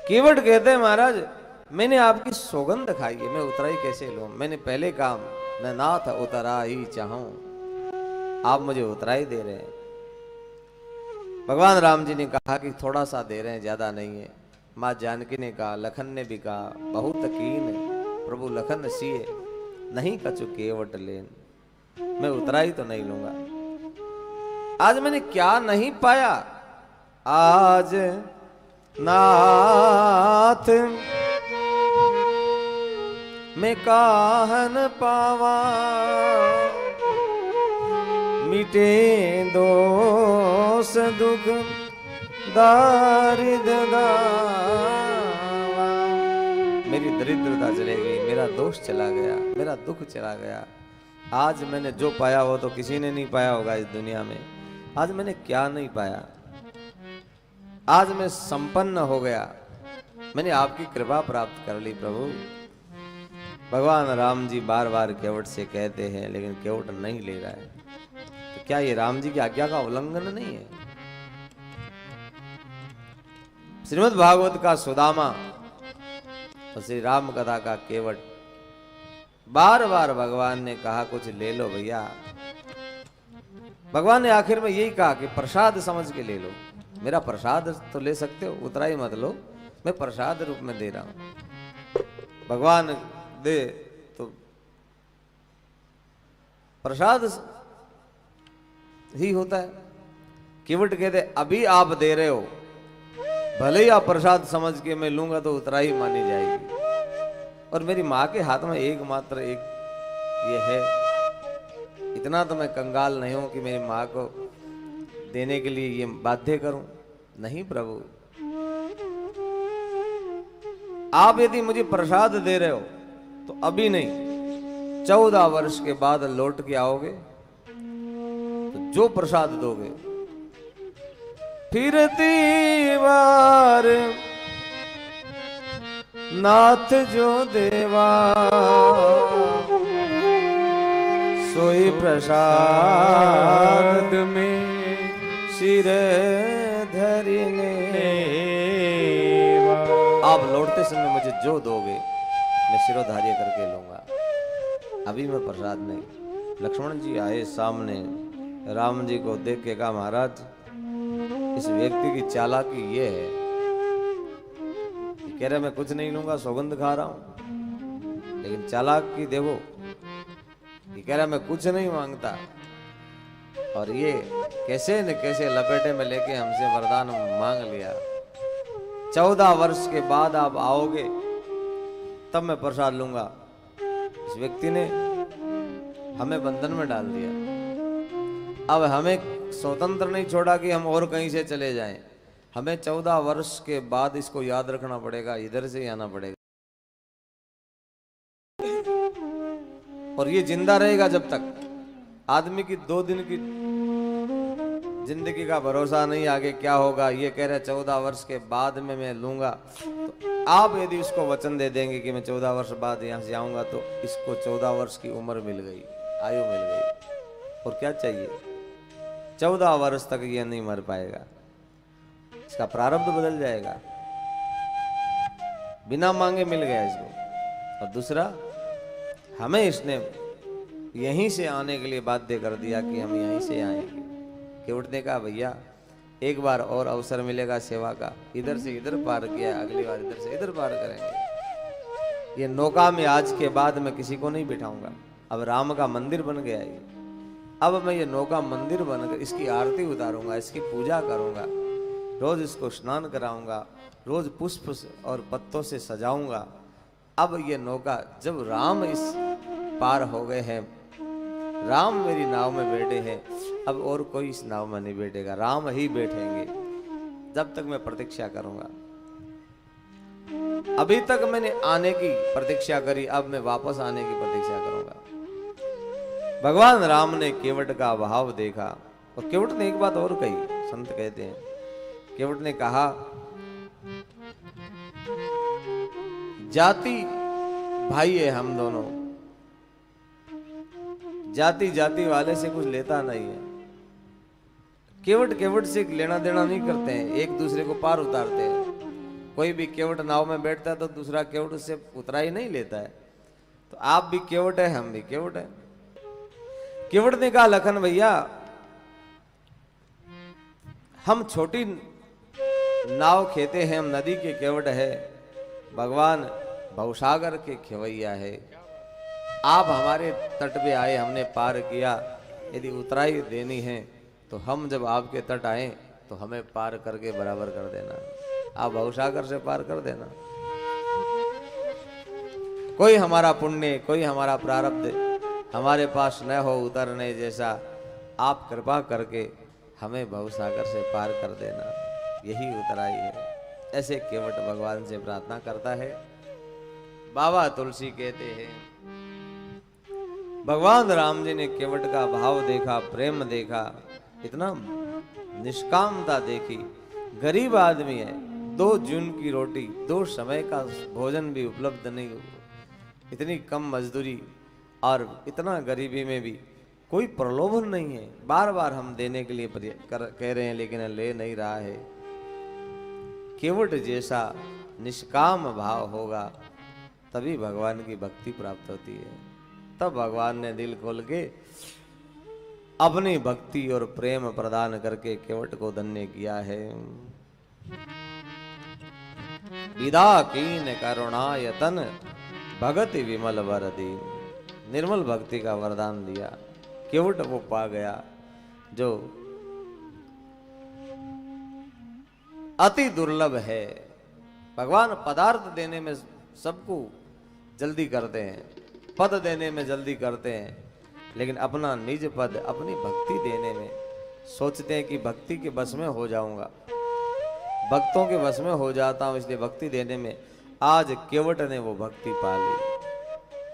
केवट कहते हैं महाराज मैंने आपकी सौगंध खाई है, मैं उतराई कैसे लूं? मैंने पहले कहा मैं नाथ उतरा ही चाहूं, आप मुझे उतराई दे रहे हैं। भगवान राम जी ने कहा कि थोड़ा सा दे रहे हैं, ज्यादा नहीं है। माँ जानकी ने कहा, लखन ने भी कहा, बहुत कीन प्रभु लखन सिए नहीं कछु केवट लेन, मैं उतराई तो नहीं लूंगा। आज मैंने क्या नहीं पाया, आज नाथ मैं काहन पावा, मिटे दोष दुख दारिद्र दावा। मेरी दरिद्रता चली गई, मेरा दोष चला गया, मेरा दुख चला गया। आज मैंने जो पाया वो तो किसी ने नहीं पाया होगा इस दुनिया में। आज मैंने क्या नहीं पाया, आज मैं संपन्न हो गया, मैंने आपकी कृपा प्राप्त कर ली प्रभु। भगवान राम जी बार बार केवट से कहते हैं, लेकिन केवट नहीं ले रहा है। तो क्या ये राम जी की आज्ञा का उल्लंघन नहीं है? श्रीमद् भागवत का सुदामा और श्री राम कथा का केवट, बार बार भगवान ने कहा कुछ ले लो भैया। भगवान ने आखिर में यही कहा कि प्रसाद समझ के ले लो, मेरा प्रसाद तो ले सकते हो, उतराई मत लो, मैं प्रसाद रूप में दे रहा हूं। भगवान दे तो प्रसाद ही होता है। केवट कहते अभी आप दे रहे हो, भले ही आप प्रसाद समझ के मैं लूंगा तो उतराई मानी जाएगी। और मेरी माँ के हाथ में एकमात्र एक ये है, इतना तो मैं कंगाल नहीं हूं कि मेरी माँ को देने के लिए ये बाध्य करूं। नहीं प्रभु, आप यदि मुझे प्रसाद दे रहे हो तो अभी नहीं, 14 वर्ष के बाद लौट के आओगे तो जो प्रसाद दोगे फिरती बार नाथ जो देवा, सोई प्रसाद में सिर धरिने। आप लौटते समय मुझे जो दोगे मैं सिरोधार्य करके लूंगा, अभी मैं प्रसाद नहीं। लक्ष्मण जी आए सामने, राम जी को देख के कहा महाराज इस व्यक्ति की चालाकी ये है, कह रहा मैं कुछ नहीं लूंगा, सौगंध खा रहा हूं, लेकिन चालाकी देखो, ये कह रहा मैं कुछ नहीं मांगता, और ये कैसे न कैसे लपेटे में लेके हमसे वरदान मांग लिया। 14 वर्ष के बाद आप आओगे तब मैं प्रसाद लूंगा। इस व्यक्ति ने हमें बंधन में डाल दिया, अब हमें स्वतंत्र नहीं छोड़ा कि हम और कहीं से चले जाएं। हमें 14 वर्ष के बाद इसको याद रखना पड़ेगा, इधर से ही आना पड़ेगा, और ये जिंदा रहेगा जब तक। आदमी की 2 दिन की जिंदगी का भरोसा नहीं, आगे क्या होगा। ये कह रहे 14 वर्ष के बाद में मैं लूंगा, तो आप यदि उसको वचन दे देंगे कि मैं 14 वर्ष बाद यहाँ से आऊंगा, तो इसको 14 वर्ष की उम्र मिल गई, आयु मिल गई, और क्या चाहिए। 14 वर्ष तक ये नहीं मर पाएगा, इसका प्रारब्ध बदल जाएगा, बिना मांगे मिल गया इसको। और दूसरा, हमें इसने यहीं से आने के लिए बाध्य कर दिया कि हम यहीं से आएंगे। केवट ने कहा भैया एक बार और अवसर मिलेगा सेवा का, इधर से इधर पार किया, अगली बार इधर से इधर पार करेंगे। ये नौका में आज के बाद मैं किसी को नहीं बिठाऊंगा, अब राम का मंदिर बन गया ये, अब मैं ये नौका मंदिर बनकर इसकी आरती उतारूंगा, इसकी पूजा करूंगा, रोज इसको स्नान कराऊंगा, रोज पुष्प और पत्तों से सजाऊंगा। अब ये नौका जब राम इस पार हो गए हैं, राम मेरी नाव में बैठे हैं, अब और कोई इस नाव में नहीं बैठेगा, राम ही बैठेंगे, जब तक मैं प्रतीक्षा करूंगा। अभी तक मैंने आने की प्रतीक्षा करी, अब मैं वापस आने की प्रतीक्षा करूंगा। भगवान राम ने केवट का भाव देखा, और केवट ने एक बात और कही, संत कहते हैं, केवट ने कहा जाति भाई है हम दोनों, जाति जाति वाले से कुछ लेता नहीं है। केवट केवट से लेना देना नहीं करते हैं, एक दूसरे को पार उतारते हैं। कोई भी केवट नाव में बैठता है तो दूसरा केवट उससे उतरा ही नहीं लेता है। तो आप भी केवट है, हम भी केवट है। केवट ने कहा लखन भैया, हम छोटी नाव खेते हैं, हम नदी के केवट है, भगवान भवसागर के खेवैया है। आप हमारे तट पे आए, हमने पार किया, यदि उतराई देनी है तो हम जब आपके तट आए तो हमें पार करके बराबर कर देना, आप भवसागर से पार कर देना। कोई हमारा पुण्य, कोई हमारा प्रारब्ध हमारे पास न हो उतरने जैसा, आप कृपा करके हमें भवसागर से पार कर देना, यही उतराई है। ऐसे केवट भगवान से प्रार्थना करता है। बाबा तुलसी कहते हैं, भगवान राम जी ने केवट का भाव देखा, प्रेम देखा, इतना निष्कामता देखी। गरीब आदमी है, 2 जून की रोटी, 2 समय का भोजन भी उपलब्ध नहीं, इतनी कम मजदूरी और इतना गरीबी में भी कोई प्रलोभन नहीं है। बार बार हम देने के लिए कह रहे हैं लेकिन ले नहीं रहा है। केवट जैसा निष्काम भाव होगा तभी भगवान की भक्ति प्राप्त होती है। तब भगवान ने दिल खोल के अपनी भक्ति और प्रेम प्रदान करके केवट को धन्य किया है। विदा कीन करुणायतन भगति विमल वर दीन, निर्मल भक्ति का वरदान दिया। केवट वो पा गया जो अति दुर्लभ है। भगवान पदार्थ देने में सबको जल्दी करते हैं, पद देने में जल्दी करते हैं, लेकिन अपना निज पद, अपनी भक्ति देने में सोचते हैं कि भक्ति के बस में हो जाऊंगा, भक्तों के बस में हो जाता हूं, इसलिए भक्ति देने में आज केवट ने वो भक्ति पा ली।